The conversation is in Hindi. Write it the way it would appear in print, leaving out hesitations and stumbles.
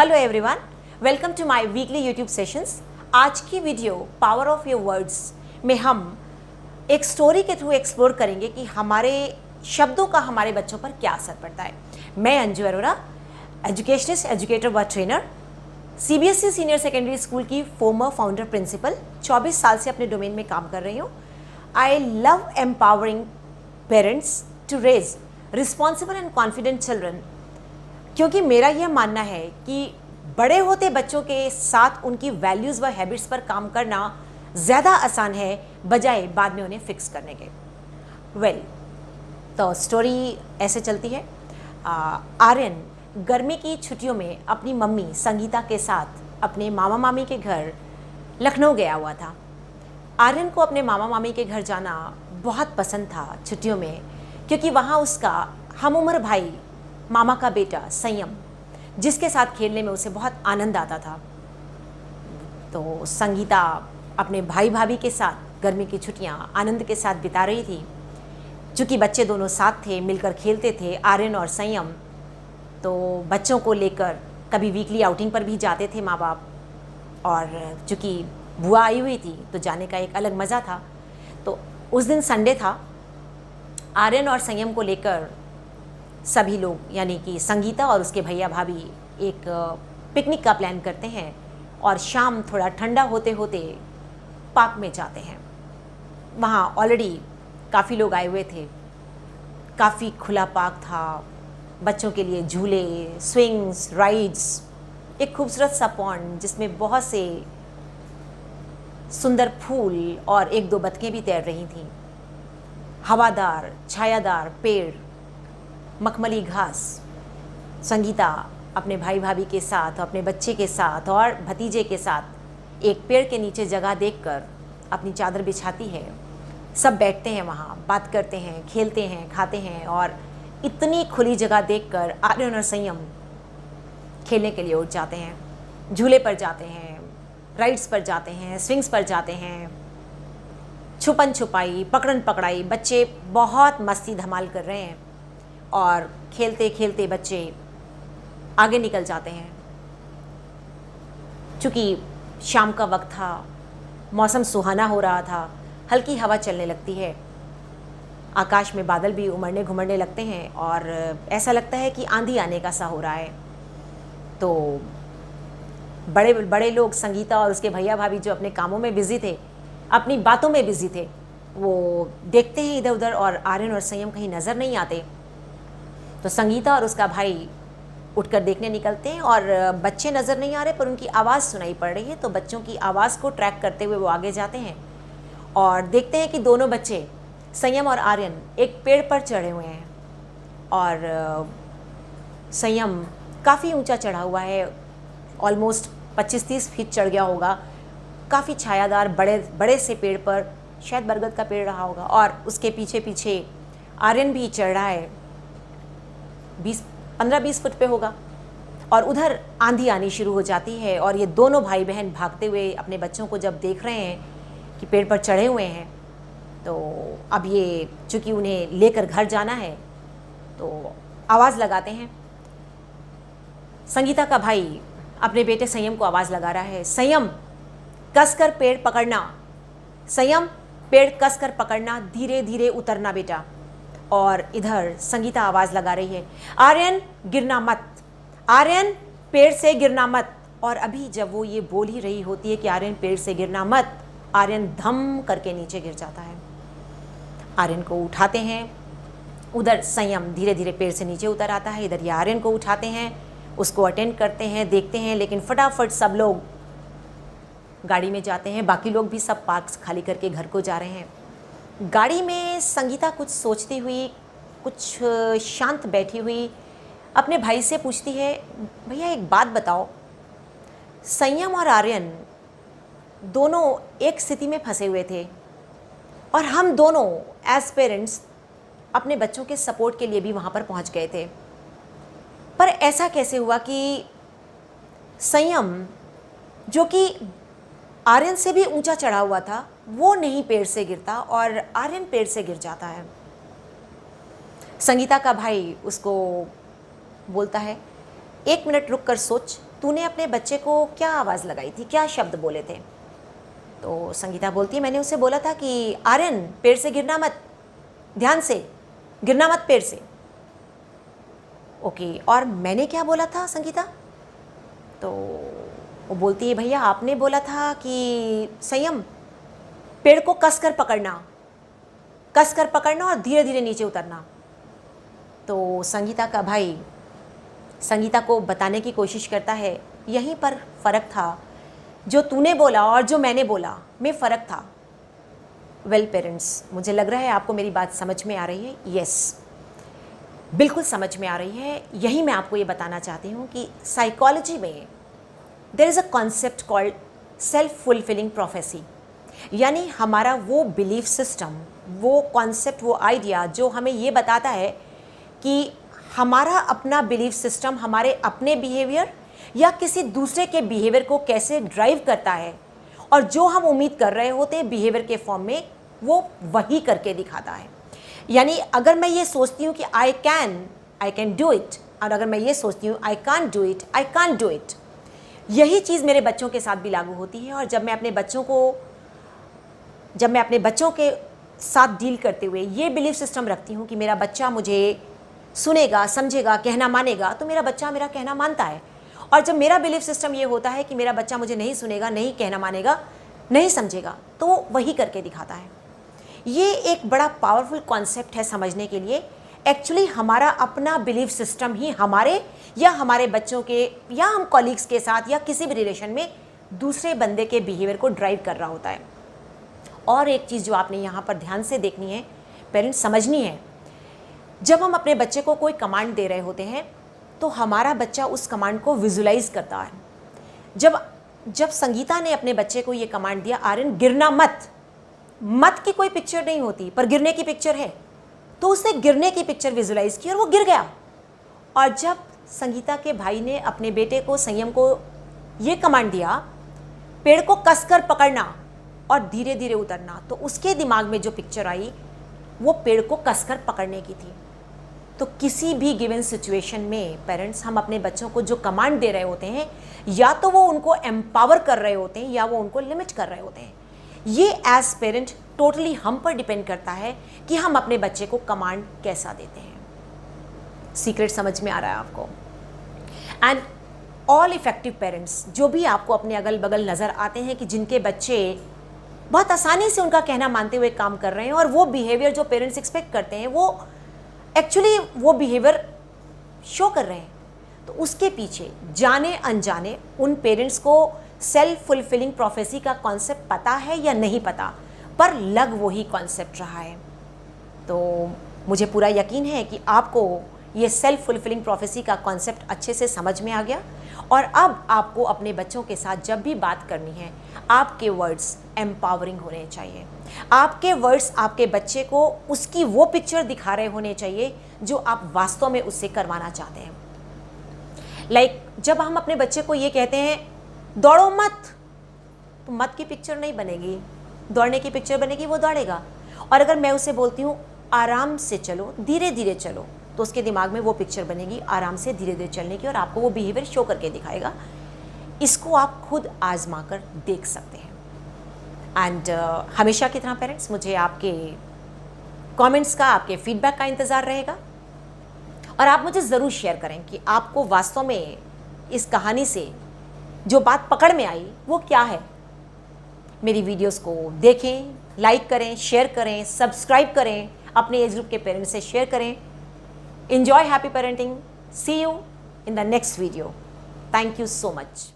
Hello everyone, welcome to my weekly YouTube sessions. आज की video power of your words में हम एक स्टोरी के थ्रू एक्सप्लोर करेंगे कि हमारे शब्दों का हमारे बच्चों पर क्या असर पड़ता है। मैं अंजू अरोरा, एजुकेशनिस्ट, एजुकेटर व trainer, CBSE senior secondary school की फॉर्मर फाउंडर प्रिंसिपल, 24 साल से अपने डोमेन में काम कर रही हूँ। I love empowering parents to raise responsible and confident children, क्योंकि मेरा यह मानना है कि बड़े होते बच्चों के साथ उनकी वैल्यूज़ व हैबिट्स पर काम करना ज़्यादा आसान है बजाय बाद में उन्हें फिक्स करने के। तो स्टोरी ऐसे चलती है। आर्यन गर्मी की छुट्टियों में अपनी मम्मी संगीता के साथ अपने मामा मामी के घर लखनऊ गया हुआ था। आर्यन को अपने मामा मामी के घर जाना बहुत पसंद था छुट्टियों में, क्योंकि वहाँ उसका हमउम्र भाई मामा का बेटा संयम, जिसके साथ खेलने में उसे बहुत आनंद आता था। तो संगीता अपने भाई भाभी के साथ गर्मी की छुट्टियां आनंद के साथ बिता रही थी। चूँकि बच्चे दोनों साथ थे, मिलकर खेलते थे, आर्यन और संयम, तो बच्चों को लेकर कभी वीकली आउटिंग पर भी जाते थे माँ बाप। और चूँकि बुआ आई हुई थी तो जाने का एक अलग मज़ा था। तो उस दिन संडे था। आर्यन और संयम को लेकर सभी लोग यानी कि संगीता और उसके भैया भाभी एक पिकनिक का प्लान करते हैं और शाम थोड़ा ठंडा होते होते पार्क में जाते हैं। वहाँ ऑलरेडी काफ़ी लोग आए हुए थे। काफ़ी खुला पार्क था, बच्चों के लिए झूले, स्विंग्स, राइड्स, एक खूबसूरत सा पॉन्ड जिसमें बहुत से सुंदर फूल और एक दो बतखें भी तैर रही थीं। हवादार छायादार पेड़, मखमली घास। संगीता अपने भाई भाभी के साथ, अपने बच्चे के साथ और भतीजे के साथ एक पेड़ के नीचे जगह देखकर अपनी चादर बिछाती है। सब बैठते हैं वहाँ, बात करते हैं, खेलते हैं, खाते हैं। और इतनी खुली जगह देखकर आर्यन और संयम खेलने के लिए उठ जाते हैं। झूले पर जाते हैं, राइड्स पर जाते हैं, स्विंग्स पर जाते हैं। छुपन छुपाई, पकड़न पकड़ाई, बच्चे बहुत मस्ती धमाल कर रहे हैं। और खेलते खेलते बच्चे आगे निकल जाते हैं। चूँकि शाम का वक्त था, मौसम सुहाना हो रहा था, हल्की हवा चलने लगती है, आकाश में बादल भी उमड़ने घुमड़ने लगते हैं और ऐसा लगता है कि आंधी आने का सा हो रहा है। तो बड़े बड़े लोग, संगीता और उसके भैया भाभी जो अपने कामों में बिज़ी थे, अपनी बातों में बिज़ी थे, वो देखते हैं इधर उधर और आर्यन और संयम कहीं नज़र नहीं आते। तो संगीता और उसका भाई उठकर देखने निकलते हैं और बच्चे नज़र नहीं आ रहे पर उनकी आवाज़ सुनाई पड़ रही है। तो बच्चों की आवाज़ को ट्रैक करते हुए वो आगे जाते हैं और देखते हैं कि दोनों बच्चे, संयम और आर्यन, एक पेड़ पर चढ़े हुए हैं। और संयम काफ़ी ऊंचा चढ़ा हुआ है, ऑलमोस्ट 25-30 फीट चढ़ गया होगा। काफ़ी छायादार बड़े बड़े से पेड़ पर, शायद बरगद का पेड़ रहा होगा। और उसके पीछे पीछे आर्यन भी चढ़ रहा है, 15-20 फुट पे होगा। और उधर आंधी आनी शुरू हो जाती है और ये दोनों भाई बहन भागते हुए अपने बच्चों को जब देख रहे हैं कि पेड़ पर चढ़े हुए हैं, तो अब ये चूँकि उन्हें लेकर घर जाना है तो आवाज़ लगाते हैं। संगीता का भाई अपने बेटे संयम को आवाज़ लगा रहा है, संयम कसकर पेड़ पकड़ना, संयम पेड़ कसकर पकड़ना, धीरे धीरे उतरना बेटा। और इधर संगीता आवाज़ लगा रही है, आर्यन गिरना मत, आर्यन पेड़ से गिरना मत। और अभी जब वो ये बोल ही रही होती है कि आर्यन पेड़ से गिरना मत, आर्यन धम करके नीचे गिर जाता है। आर्यन को उठाते हैं, उधर संयम धीरे धीरे पेड़ से नीचे उतर आता है। इधर ये आर्यन को उठाते हैं, उसको अटेंड करते हैं, देखते हैं। लेकिन फटाफट सब लोग गाड़ी में जाते हैं। बाकी लोग भी सब पार्क खाली करके घर को जा रहे हैं। गाड़ी में संगीता कुछ सोचती हुई, कुछ शांत बैठी हुई अपने भाई से पूछती है, भैया एक बात बताओ, संयम और आर्यन दोनों एक स्थिति में फंसे हुए थे और हम दोनों एज पेरेंट्स अपने बच्चों के सपोर्ट के लिए भी वहाँ पर पहुँच गए थे, पर ऐसा कैसे हुआ कि संयम, जो कि आर्यन से भी ऊंचा चढ़ा हुआ था, वो नहीं पेड़ से गिरता और आर्यन पेड़ से गिर जाता है। संगीता का भाई उसको बोलता है, 1 मिनट रुक कर सोच, तूने अपने बच्चे को क्या आवाज़ लगाई थी, क्या शब्द बोले थे? तो संगीता बोलती है मैंने उसे बोला था कि आर्यन पेड़ से गिरना मत, ध्यान से गिरना मत पेड़ से। ओके, और मैंने क्या बोला था संगीता? तो वो बोलती है भैया आपने बोला था कि संयम, पेड़ को कसकर पकड़ना और धीरे धीरे नीचे उतरना। तो संगीता का भाई संगीता को बताने की कोशिश करता है यहीं पर फ़र्क था, जो तूने बोला और जो मैंने बोला में फ़र्क था। वेल पेरेंट्स, मुझे लग रहा है आपको मेरी बात समझ में आ रही है। यस, बिल्कुल समझ में आ रही है। यही मैं आपको ये बताना चाहती हूँ कि साइकोलॉजी में there is a concept called self fulfilling prophecy, यानी हमारा वो बिलीफ सिस्टम, वो कॉन्सेप्ट, वो आइडिया जो हमें ये बताता है कि हमारा अपना बिलीफ सिस्टम हमारे अपने बिहेवियर या किसी दूसरे के बिहेवियर को कैसे ड्राइव करता है, और जो हम उम्मीद कर रहे होते हैं बिहेवियर के फॉर्म में, वो वही करके दिखाता है। यानी अगर मैं ये सोचती हूँ कि आई कैन डू इट, और अगर मैं ये सोचती हूँ I can't do it, I can't do it, यही चीज़ मेरे बच्चों के साथ भी लागू होती है। और जब मैं अपने बच्चों के साथ डील करते हुए ये बिलीफ सिस्टम रखती हूँ कि मेरा बच्चा मुझे सुनेगा, समझेगा, कहना मानेगा, तो मेरा बच्चा मेरा कहना मानता है। और जब मेरा बिलीफ सिस्टम ये होता है कि मेरा बच्चा मुझे नहीं सुनेगा, नहीं कहना मानेगा, नहीं समझेगा, तो वो वही करके दिखाता है। ये एक बड़ा पावरफुल कॉन्सेप्ट है समझने के लिए। एक्चुअली हमारा अपना बिलीफ सिस्टम ही हमारे या हमारे बच्चों के या हम कॉलीग्स के साथ या किसी भी रिलेशन में दूसरे बंदे के बिहेवियर को ड्राइव कर रहा होता है। और एक चीज़ जो आपने यहाँ पर ध्यान से देखनी है, पेरेंट्स समझनी है, जब हम अपने बच्चे को कोई कमांड दे रहे होते हैं तो हमारा बच्चा उस कमांड को विजुलाइज करता है। जब संगीता ने अपने बच्चे को ये कमांड दिया, आर्यन गिरना मत की कोई पिक्चर नहीं होती पर गिरने की पिक्चर है, तो उसने गिरने की पिक्चर विजुलाइज की और वो गिर गया। और जब संगीता के भाई ने अपने बेटे को, संयम को, ये कमांड दिया पेड़ को कसकर पकड़ना और धीरे धीरे उतरना, तो उसके दिमाग में जो पिक्चर आई वो पेड़ को कसकर पकड़ने की थी। तो किसी भी गिवन सिचुएशन में पेरेंट्स, हम अपने बच्चों को जो कमांड दे रहे होते हैं, या तो वो उनको एम्पावर कर रहे होते हैं या वो उनको लिमिट कर रहे होते हैं। ये एज पेरेंट टोटली हम पर डिपेंड करता है कि हम अपने बच्चे को कमांड कैसा देते हैं। सीक्रेट समझ में आ रहा है आपको? एंड ऑल इफेक्टिव पेरेंट्स, जो भी आपको अपने अगल बगल नज़र आते हैं कि जिनके बच्चे बहुत आसानी से उनका कहना मानते हुए काम कर रहे हैं और वो बिहेवियर जो पेरेंट्स एक्सपेक्ट करते हैं वो एक्चुअली वो बिहेवियर शो कर रहे हैं, तो उसके पीछे जाने अनजाने उन पेरेंट्स को सेल्फ फुलफिलिंग प्रोफेसी का कॉन्सेप्ट पता है या नहीं पता, पर लग वही कॉन्सेप्ट रहा है। तो मुझे पूरा यकीन है कि आपको ये सेल्फ फुलफिलिंग प्रोफेसी का कॉन्सेप्ट अच्छे से समझ में आ गया, और अब आपको अपने बच्चों के साथ जब भी बात करनी है, आपके वर्ड्स एम्पावरिंग होने चाहिए। आपके वर्ड्स आपके बच्चे को उसकी वो पिक्चर दिखा रहे होने चाहिए जो आप वास्तव में उससे करवाना चाहते हैं। लाइक जब हम अपने बच्चे को ये कहते हैं दौड़ो मत, तो मत की पिक्चर नहीं बनेगी, दौड़ने की पिक्चर बनेगी, वो दौड़ेगा। और अगर मैं उसे बोलती हूँ आराम से चलो, धीरे धीरे चलो, तो उसके दिमाग में वो पिक्चर बनेगी आराम से धीरे धीरे चलने की, और आपको वो बिहेवियर शो करके दिखाएगा। इसको आप खुद आजमा कर देख सकते हैं। एंड हमेशा की तरह पेरेंट्स, मुझे आपके कमेंट्स का, आपके फीडबैक का इंतज़ार रहेगा, और आप मुझे ज़रूर शेयर करें कि आपको वास्तव में इस कहानी से जो बात पकड़ में आई वो क्या है। मेरी वीडियोस को देखें, लाइक करें, शेयर करें, सब्सक्राइब करें, अपने एज ग्रुप के पेरेंट्स से शेयर करें। Enjoy happy parenting. See you in the next video. Thank you so much.